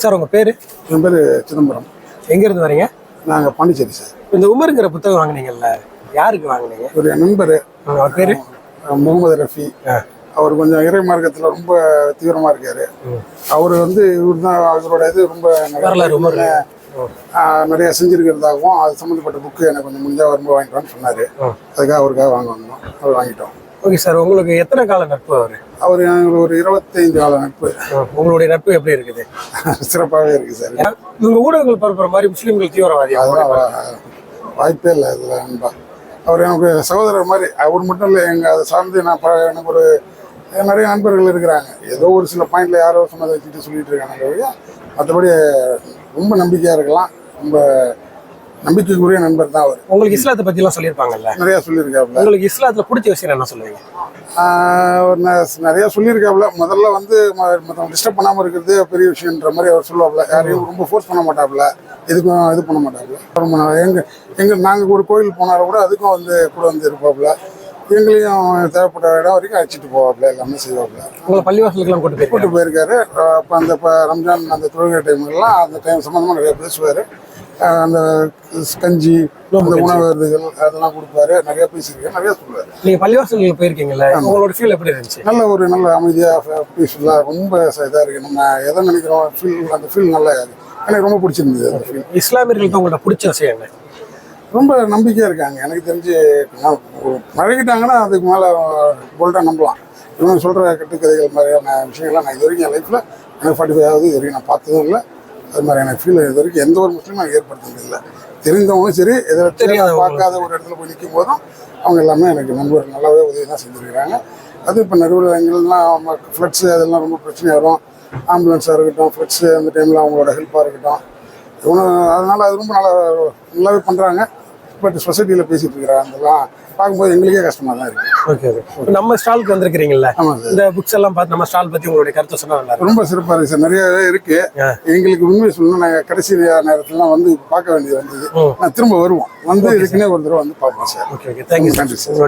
Sir உங்கள் பேர்? என் பேர் சிதம்பரம். எங்கேருந்து வரீங்க? நாங்கள் பாண்டிச்சேரி சார். இந்த உமருங்கிற புத்தகம் வாங்கினீங்கல்ல, யாருக்கு வாங்கினீங்க? ஒரு என் நண்பர். அவர் பேர் முகமது ரஃபி. அவர் கொஞ்சம் இறை மார்க்கத்தில் ரொம்ப தீவிரமாக இருக்கார். அவர் வந்து இவர் தான் அவரோட இது ரொம்ப நிறைய செஞ்சுருக்கிறதாகவும் அது சம்மந்தப்பட்ட புக்கு எனக்கு கொஞ்சம் முடிஞ்சால் வரும்போது வாங்கிட்டோன்னு சொன்னார். அதுக்காக அவருக்காக வாங்க வந்தோம். அவர் வாங்கிட்டோம். ஓகே சார், உங்களுக்கு எத்தனை கால நட்பு அவர்? அவர் எங்களுக்கு ஒரு 25 கால நட்பு. உங்களுடைய நட்பு எப்படி இருக்குது? சிறப்பாகவே இருக்குது சார். இவங்க ஊடகங்கள் பரப்புற மாதிரி முஸ்லீம்கள் தீவிரவாதி அதெல்லாம் வாய்ப்பே இல்லை. இதில் நண்பா அவர் எனக்கு சகோதரர் மாதிரி. அவர் மட்டும் இல்லை, எங்கள் அதை சார்ந்து எனக்கு ஒரு நிறைய நண்பர்கள் இருக்கிறாங்க. ஏதோ ஒரு சில பாயிண்டில் யாரோ சொன்னதை வச்சுட்டு சொல்லிட்டு இருக்காங்க. மற்றபடி ரொம்ப நம்பிக்கையாக இருக்கலாம். ரொம்ப நம்பிக்கைக்குரிய நண்பர் தான் அவர். உங்களுக்கு இஸ்லாத்தை பற்றிலாம் சொல்லியிருப்பாங்கல்ல? நிறையா சொல்லியிருக்காப்புல. உங்களுக்கு இஸ்லாத்தில் பிடிச்ச விஷயம் என்ன சொல்லுவீங்க? நிறையா சொல்லியிருக்காப்புல. முதல்ல வந்து மற்றவங்க டிஸ்டர்ப் பண்ணாமல் இருக்கிறது பெரிய விஷயன்ற மாதிரி அவர் சொல்லுவாப்புல. யாரையும் ரொம்ப ஃபோர்ஸ் பண்ண மாட்டாப்புல, எதுக்கும் இது பண்ண மாட்டாப்புல. நாங்கள் ஒரு கோயில் போனாலும் கூட அதுக்கும் வந்து கூட வந்து இருப்பாப்புல. எங்களையும் தேவைப்பட்ட இடம் வரைக்கும் அழைச்சிட்டு போவாப்புல, எல்லாமே செய்வாப்புல. உங்களை பள்ளிவாசலுக்கெல்லாம் கூட்டு போயிருக்காரு. அப்போ அந்த ரம்ஜான் அந்த தொழுகை டைம்லாம் அந்த டைம் சம்மந்தமாக நிறைய பேசுவார். அந்த கஞ்சி, அந்த உணவுகள் அதெல்லாம் கொடுப்பாரு. நிறைய பேசியிருக்கேன், நிறைய சொல்லுவார். நீங்கள் பள்ளிவாசலுக்கு போயிருக்கீங்களா? உங்களோட ஃபீல் எப்படி இருந்துச்சு? நல்ல அமைதியாக பீஸ்ஃபுல்லாக ரொம்ப இதாக இருக்குது. நம்ம எதை நினைக்கிறோம் அந்த ஃபீல் நல்லா எனக்கு ரொம்ப பிடிச்சிருந்தது. அந்த ஃபீல். இஸ்லாமியர்களுக்கு உங்கள்கிட்ட பிடிச்ச விஷயம் என்ன? ரொம்ப நம்பிக்கையாக இருக்காங்க. எனக்கு தெரிஞ்சு பழகிட்டாங்கன்னா அதுக்கு மேலே போல்ட்டாக நம்பலாம். இவங்க சொல்கிற கட்டுக்கதைகள் மாதிரியான விஷயங்கள்லாம் நான் இது வரைக்கும் என் லைஃப்பில் எனக்கு 45 ஆகுது, இது வரைக்கும் நான் பார்த்ததும் இல்லை. அது மாதிரி எனக்கு ஃபீல் இது வரைக்கும் எந்த ஒரு முஸ்லீமும் எனக்கு ஏற்படுத்துறது இல்லை. தெரிந்தவங்களும் சரி, இதில் தெரியாத பார்க்காத ஒரு இடத்துல போய் நிற்கும் போதும் அவங்க எல்லாமே எனக்கு நண்பர்கள் நல்லாவே உதவி தான் செஞ்சுருக்கிறாங்க. அது இப்போ நடுவில் எங்கெல்லாம் ஃப்ளட்ஸு அதெல்லாம் ரொம்ப பிரச்சனையாக வரும். ஆம்புலன்ஸாக இருக்கட்டும், ஃப்ளட்ஸு அந்த டைமில் அவங்களோட ஹெல்ப்பாக இருக்கட்டும், அதனால் அது ரொம்ப நல்லாவே பண்ணுறாங்க. பட் சொசைட்டியில் பேசிகிட்டு இருக்கிறாங்க. அதெல்லாம் பார்க்கும்போது எங்களுக்கே கஷ்டமாக தான் இருக்குது. Okay okay. நம்ம ஸ்டாலுக்கு வந்திருக்கிறீங்களா? ஆமாம் சார். இந்த புக்ஸ் எல்லாம் பார்த்து நம்ம ஸ்டால் பற்றி உங்களுடைய கருத்து சொன்னால் ரொம்ப சிறப்பாக இருக்குது சார். நிறையவே இருக்குது. எங்களுக்கு உண்மை சொல்லணும், நாங்கள் கடைசி நேரத்துலாம் வந்து பார்க்க வேண்டியது வந்தது. நான் திரும்ப வருவோம், வந்து இதுக்குன்னே ஒரு தடவை வந்து பார்ப்போம் சார். Okay okay. தேங்க்யூ. நன்றி சார்.